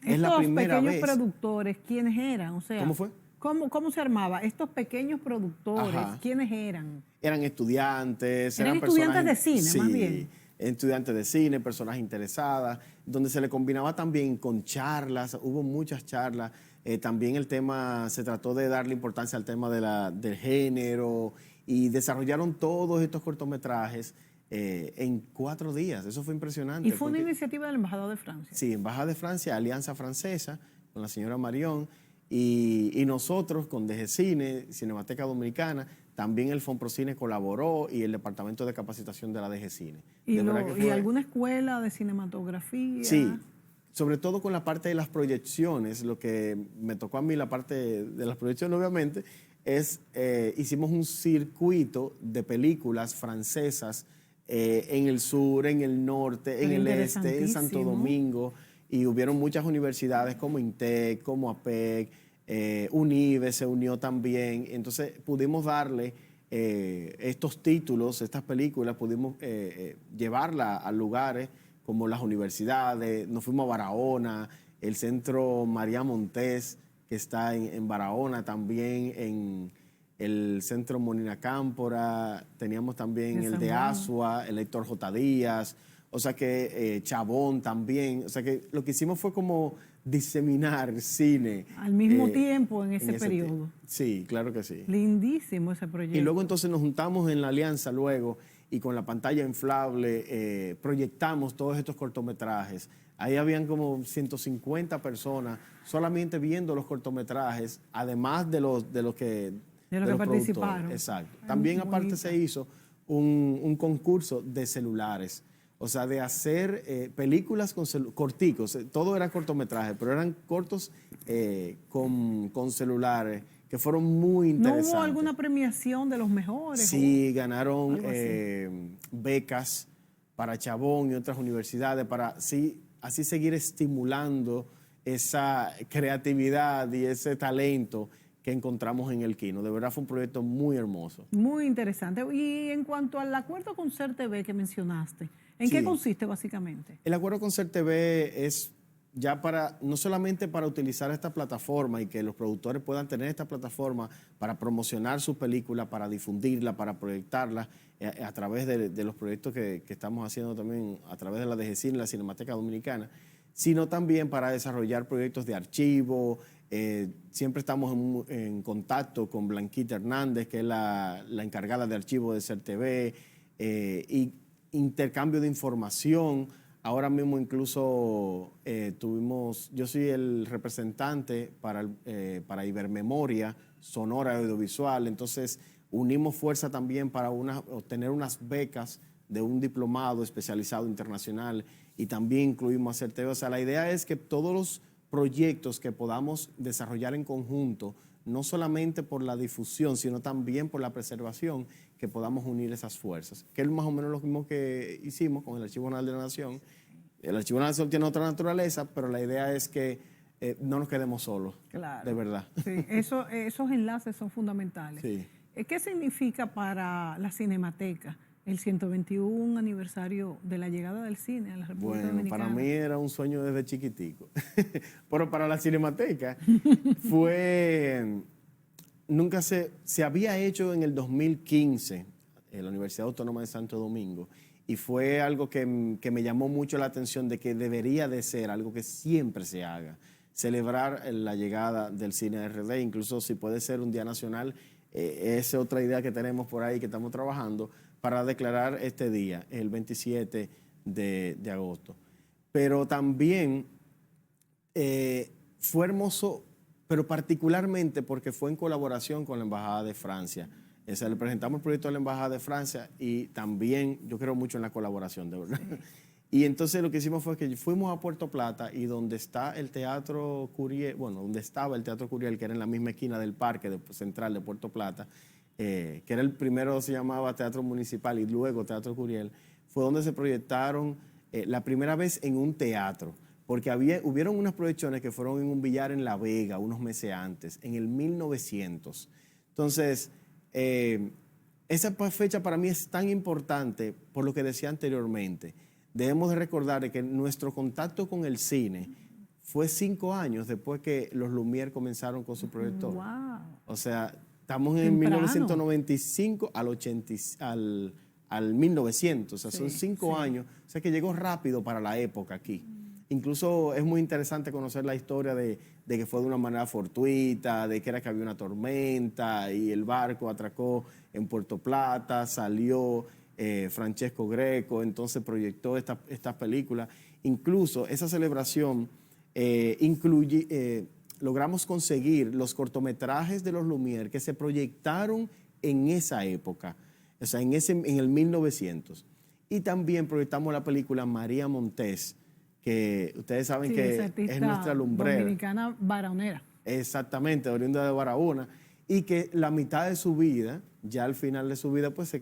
Es la primera vez. Estos pequeños productores, ¿quiénes eran? O sea, ¿Cómo fue? ¿Cómo se armaba? Estos pequeños productores, Ajá. ¿quiénes eran? Eran estudiantes. Eran estudiantes de cine, sí, más bien. Estudiantes de cine, personas interesadas, donde se le combinaba también con charlas, hubo muchas charlas. También el tema, se trató de darle importancia al tema del género y desarrollaron todos estos cortometrajes en 4 días. Eso fue impresionante. Y fue una iniciativa del Embajador de Francia. Sí, Embajada de Francia, Alianza Francesa, con la señora Marión, y nosotros con DG Cine, Cinemateca Dominicana, también el Fonprocine colaboró y el Departamento de Capacitación de la DG Cine. ¿Y alguna escuela de cinematografía? Sí, sobre todo con la parte de las proyecciones. Lo que me tocó a mí, la parte de las proyecciones, obviamente, hicimos un circuito de películas francesas en el sur, en el norte, en el este, en Santo Domingo, y hubieron muchas universidades como INTEC, como APEC, UNIVE se unió también. Entonces pudimos darle estos títulos, estas películas, pudimos llevarlas a lugares como las universidades. Nos fuimos a Barahona, el Centro María Montés, que está en Barahona, también en el Centro Molina Cámpora, teníamos también el de Asua, el Héctor J. Díaz, o sea que Chabón también. O sea que lo que hicimos fue como diseminar cine. Al mismo tiempo en ese periodo. Sí, claro que sí. Lindísimo ese proyecto. Y luego entonces nos juntamos en la alianza luego y con la pantalla inflable proyectamos todos estos cortometrajes. Ahí habían como 150 personas solamente viendo los cortometrajes, además de los que participaron. Exacto. También aparte se hizo un concurso de celulares. O sea, de hacer películas corticos. Todo era cortometraje, pero eran cortos con celulares que fueron muy interesantes. ¿No hubo alguna premiación de los mejores? Sí, ganaron becas para Chabón y otras universidades para así seguir estimulando esa creatividad y ese talento que encontramos en el Kino. De verdad fue un proyecto muy hermoso. Muy interesante. Y en cuanto al acuerdo con CERTV que mencionaste, ¿en qué consiste básicamente? El acuerdo con CERTV es ya no solamente para utilizar esta plataforma y que los productores puedan tener esta plataforma para promocionar su película, para difundirla, para proyectarla a través de los proyectos que estamos haciendo también a través de la DG Cine, la Cinemateca Dominicana, sino también para desarrollar proyectos de archivo. Siempre estamos en contacto con Blanquita Hernández, que es la encargada de archivo de CERTV, y intercambio de información. Ahora mismo incluso yo soy el representante para Ibermemoria, Sonora Audiovisual. Entonces unimos fuerza también para obtener unas becas de un diplomado especializado internacional y también incluimos a CERTV. O sea, la idea es que todos los proyectos que podamos desarrollar en conjunto, no solamente por la difusión, sino también por la preservación, que podamos unir esas fuerzas. Que es más o menos lo mismo que hicimos con el Archivo Nacional de la Nación. El Archivo Nacional tiene otra naturaleza, pero la idea es que no nos quedemos solos, claro, de verdad. Sí, esos enlaces son fundamentales. Sí. ¿Qué significa para la Cinemateca el 121 aniversario de la llegada del cine a la República Dominicana? Para mí era un sueño desde chiquitico, pero para la Cinemateca nunca se había hecho en el 2015 en la Universidad Autónoma de Santo Domingo, y fue algo que me llamó mucho la atención de que debería de ser algo que siempre se haga, celebrar la llegada del cine RD, incluso si puede ser un día nacional. Es otra idea que tenemos por ahí que estamos trabajando para declarar este día, el 27 de agosto. Pero también fue hermoso, pero particularmente porque fue en colaboración con la Embajada de Francia. O sea, le presentamos el proyecto a la Embajada de Francia y también yo creo mucho en la colaboración, de verdad. Sí. Y entonces lo que hicimos fue que fuimos a Puerto Plata y donde está el Teatro Curiel, bueno, donde estaba el Teatro Curiel, que era en la misma esquina del parque central de Puerto Plata, que era el primero, se llamaba Teatro Municipal y luego Teatro Curiel, fue donde se proyectaron la primera vez en un teatro, porque hubieron unas proyecciones que fueron en un billar en La Vega unos meses antes, en el 1900. Entonces, esa fecha para mí es tan importante por lo que decía anteriormente. Debemos de recordar que nuestro contacto con el cine fue 5 años después que los Lumière comenzaron con su proyector. Wow. O sea, estamos en Temprano. 1995 al 1900, o sea, son Sí, 5 sí. años. O sea, que llegó rápido para la época aquí. Incluso es muy interesante conocer la historia de que fue de una manera fortuita, de que era que había una tormenta y el barco atracó en Puerto Plata, salió Francesco Greco, entonces proyectó esta película. Incluso esa celebración logramos conseguir los cortometrajes de los Lumière que se proyectaron en esa época, o sea, en el 1900. Y también proyectamos la película María Montés, que ustedes saben Sí, que esa es artista nuestra lumbrera. dominicana varonera. Exactamente, oriunda de Barahona, y que la mitad de su vida, ya al final de su vida, pues se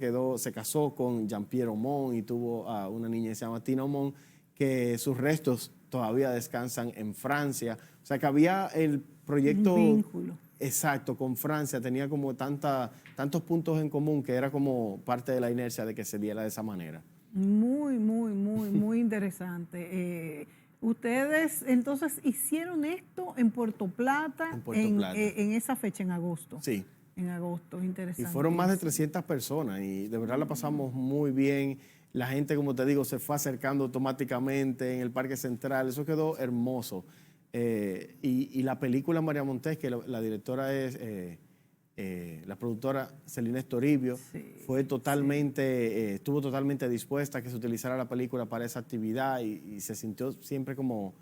casó con Jean-Pierre Aumont y tuvo a una niña que se llama Tina Aumont, que sus restos todavía descansan en Francia. O sea que había el proyecto... Un vínculo. Exacto, con Francia, tenía como tantos puntos en común que era como parte de la inercia de que se diera de esa manera. Muy interesante. Ustedes entonces hicieron esto en Puerto Plata, En Puerto Plata. en esa fecha, en agosto. Sí. En agosto, interesante. Y fueron más de 300 personas y de verdad la pasamos muy bien. La gente, como te digo, se fue acercando automáticamente en el Parque Central. Eso quedó hermoso. Y la película María Montés, que la directora es la productora Celina Estoribio, Sí, fue totalmente, estuvo totalmente dispuesta a que se utilizara la película para esa actividad y se sintió siempre como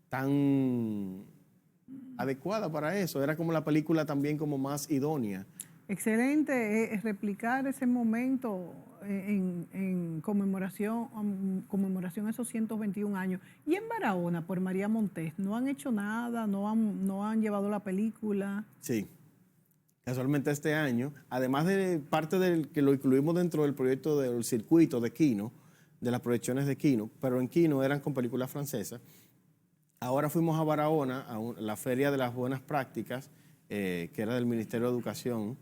tan adecuada para eso. Era como la película también como más idónea. Excelente, replicar ese momento en conmemoración a esos 121 años. Y en Barahona, por María Montés, ¿no han hecho nada? ¿No han llevado la película? Sí. Casualmente este año, además de parte del que lo incluimos dentro del proyecto del circuito de Kino, de las proyecciones de Kino, pero en Kino eran con películas francesas. Ahora fuimos a Barahona, la Feria de las Buenas Prácticas, que era del Ministerio de Educación,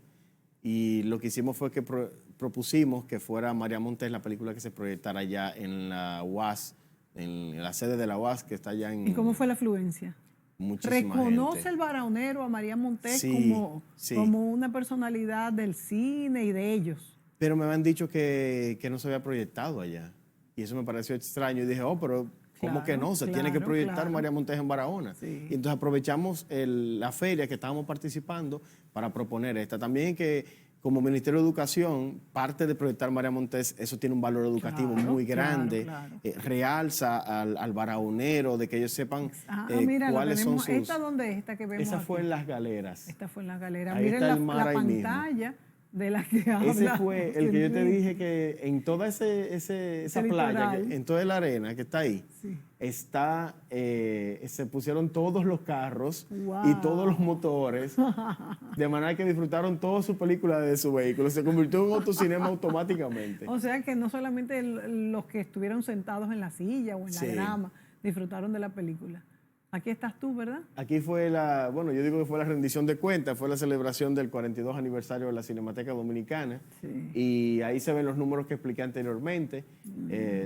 y lo que hicimos fue que propusimos que fuera María Montés la película que se proyectara allá en la UAS, en la sede de la UAS, que está allá en... ¿Y cómo fue la afluencia? Muchísima ¿Reconoce gente. el baraonero a María Montés Sí, como, sí. como una personalidad del cine y de ellos? Pero me habían dicho que no se había proyectado allá. Y eso me pareció extraño. Y dije, pero ¿cómo Claro, que no? Se tiene que proyectar claro. María Montés en Barahona. Sí. Y entonces aprovechamos la feria que estábamos participando para proponer esta. También que como Ministerio de Educación, parte de proyectar María Montés, eso tiene un valor educativo Claro, muy grande. claro. Realza al barahonero, de que ellos sepan Mira, cuáles son sus... ¿Esta dónde es? Esta que vemos Esa fue aquí. en Las Galeras. Esta fue en Las Galeras. Ahí Miren está el mar la ahí mismo. pantalla de la que habla. Ese fue el que yo te Enrique. dije que en toda esa playa, litoral. en toda la arena que está ahí, Sí. se pusieron todos los carros Wow. y todos los motores, de manera que disfrutaron toda su película de su vehículo. Se convirtió en un autocinema automáticamente. O sea que no solamente los que estuvieron sentados en la silla o en la Sí. grama disfrutaron de la película. Aquí estás tú, ¿verdad? Aquí fue yo digo que fue la rendición de cuentas, fue la celebración del 42 aniversario de la Cinemateca Dominicana. Sí. Y ahí se ven los números que expliqué anteriormente,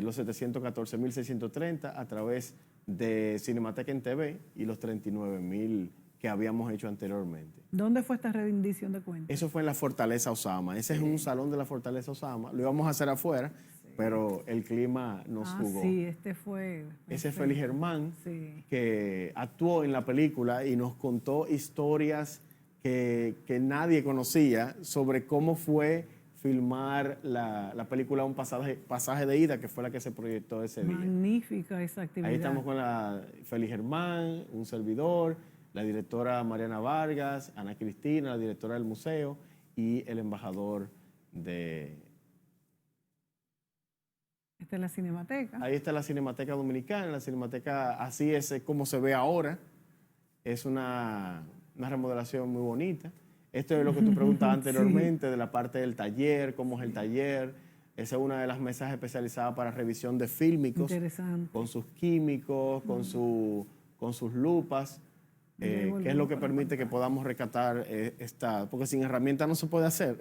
los 714.630 a través de Cinemateca en TV y los 39.000 que habíamos hecho anteriormente. ¿Dónde fue esta rendición de cuentas? Eso fue en la Fortaleza Osama. Ese es un salón de la Fortaleza Osama. Lo íbamos a hacer afuera, pero el clima nos jugó. Sí, este fue. Ese es Félix Germán, Sí. que actuó en la película y nos contó historias que nadie conocía sobre cómo fue filmar la película Un pasaje de ida, que fue la que se proyectó ese día. Magnífica esa actividad. Ahí estamos con Félix Germán, un servidor, la directora Mariana Vargas, Ana Cristina, la directora del museo y el embajador de está la Cinemateca. Ahí está la Cinemateca Dominicana. La Cinemateca, así es como se ve ahora. Es una remodelación muy bonita. Esto es lo que tú preguntabas anteriormente, de la parte del taller, cómo es el taller. Esa es una de las mesas especializadas para revisión de fílmicos. Interesante. Con sus químicos, con sus lupas, que es lo que permite que podamos rescatar porque sin herramientas no se puede hacer.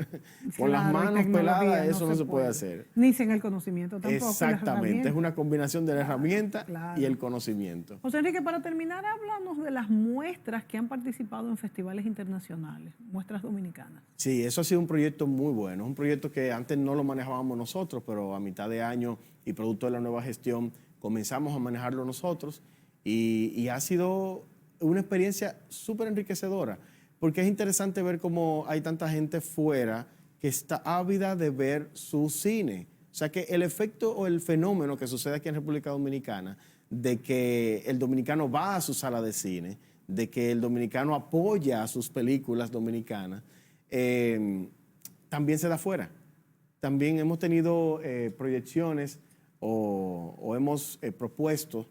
Con las manos peladas eso no se puede hacer. Ni sin el conocimiento tampoco. Exactamente, es una combinación de la herramienta y el conocimiento. José Enrique, para terminar, háblanos de las muestras que han participado en festivales internacionales, muestras dominicanas. Sí, eso ha sido un proyecto muy bueno, un proyecto que antes no lo manejábamos nosotros, pero a mitad de año y producto de la nueva gestión comenzamos a manejarlo nosotros y ha sido una experiencia súper enriquecedora, porque es interesante ver cómo hay tanta gente fuera que está ávida de ver su cine. O sea que el efecto o el fenómeno que sucede aquí en República Dominicana de que el dominicano va a su sala de cine, de que el dominicano apoya a sus películas dominicanas, también se da afuera. También hemos tenido proyecciones o hemos propuesto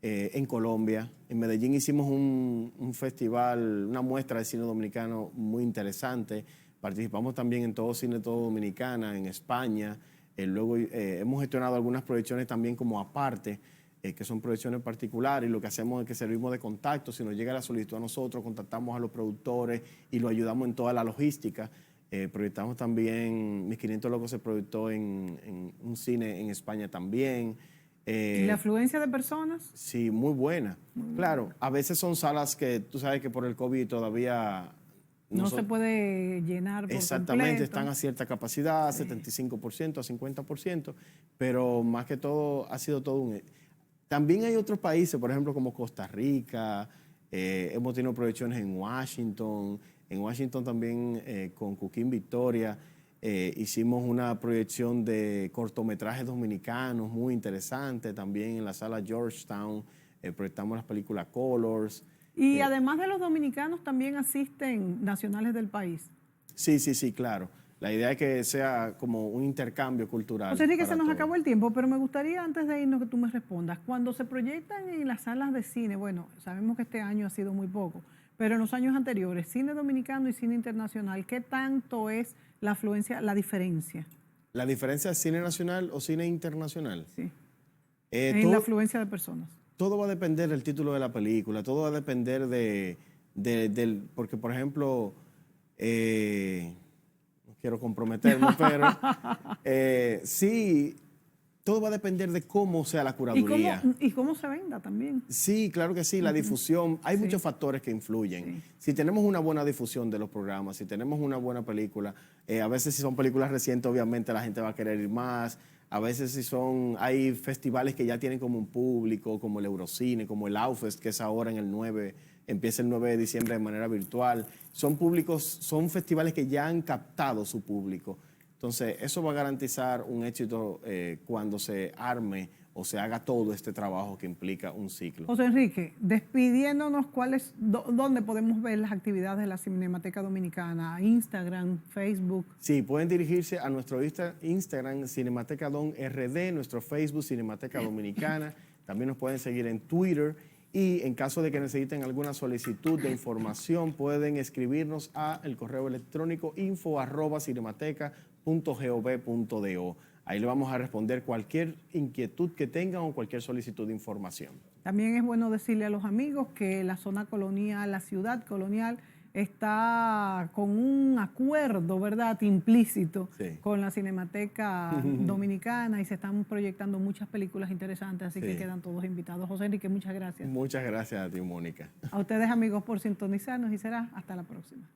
en Colombia. En Medellín hicimos un festival, una muestra de cine dominicano muy interesante. Participamos también en Todo Cine Todo Dominicana, en España. Luego hemos gestionado algunas proyecciones también como aparte, que son proyecciones particulares. Y lo que hacemos es que servimos de contacto. Si nos llega la solicitud a nosotros, contactamos a los productores y lo ayudamos en toda la logística. Proyectamos también, Mis 500 Locos se proyectó en un cine en España también. ¿Y la afluencia de personas? Sí, muy buena. Claro, a veces son salas que tú sabes que por el COVID todavía no se puede llenar por exactamente, completo. están a cierta capacidad, Sí. 75%, a 50%, pero más que todo ha sido todo un... También hay otros países, por ejemplo, como Costa Rica, hemos tenido proyecciones en Washington también con Cuquín Victoria. Hicimos una proyección de cortometrajes dominicanos muy interesante, también en la sala Georgetown, proyectamos las películas Colors. Y además de los dominicanos, también asisten nacionales del país. Sí, claro. La idea es que sea como un intercambio cultural. José Enrique, se nos todos. acabó el tiempo, pero me gustaría antes de irnos que tú me respondas. Cuando se proyectan en las salas de cine, bueno, sabemos que este año ha sido muy poco, pero en los años anteriores, cine dominicano y cine internacional, ¿qué tanto es la afluencia, la diferencia? ¿La diferencia es cine nacional o cine internacional? Sí. En la afluencia de personas. Todo va a depender del título de la película, todo va a depender porque, por ejemplo, no quiero comprometerme, pero sí, todo va a depender de cómo sea la curaduría. ¿Y cómo se venda también? Sí, claro que sí, la difusión, hay muchos factores que influyen. Sí. Si tenemos una buena difusión de los programas, si tenemos una buena película, a veces si son películas recientes, obviamente la gente va a querer ir más. A veces hay festivales que ya tienen como un público, como el Eurocine, como el Outfest, que es ahora empieza el 9 de diciembre de manera virtual. Son festivales que ya han captado su público. Entonces, eso va a garantizar un éxito cuando se arme o se haga todo este trabajo que implica un ciclo. José Enrique, despidiéndonos, ¿dónde podemos ver las actividades de la Cinemateca Dominicana? Instagram, Facebook. Sí, pueden dirigirse a nuestro Instagram, Cinemateca Don RD, nuestro Facebook, Cinemateca Dominicana. También nos pueden seguir en Twitter. Y en caso de que necesiten alguna solicitud de información, pueden escribirnos a el correo electrónico info@cinemateca.gov.do. Ahí le vamos a responder cualquier inquietud que tengan o cualquier solicitud de información. También es bueno decirle a los amigos que la zona colonial, la ciudad colonial, está con un acuerdo, ¿verdad?, implícito con la Cinemateca Dominicana y se están proyectando muchas películas interesantes, así que quedan todos invitados. José Enrique, muchas gracias. Muchas gracias a ti, Mónica. A ustedes, amigos, por sintonizarnos y será hasta la próxima.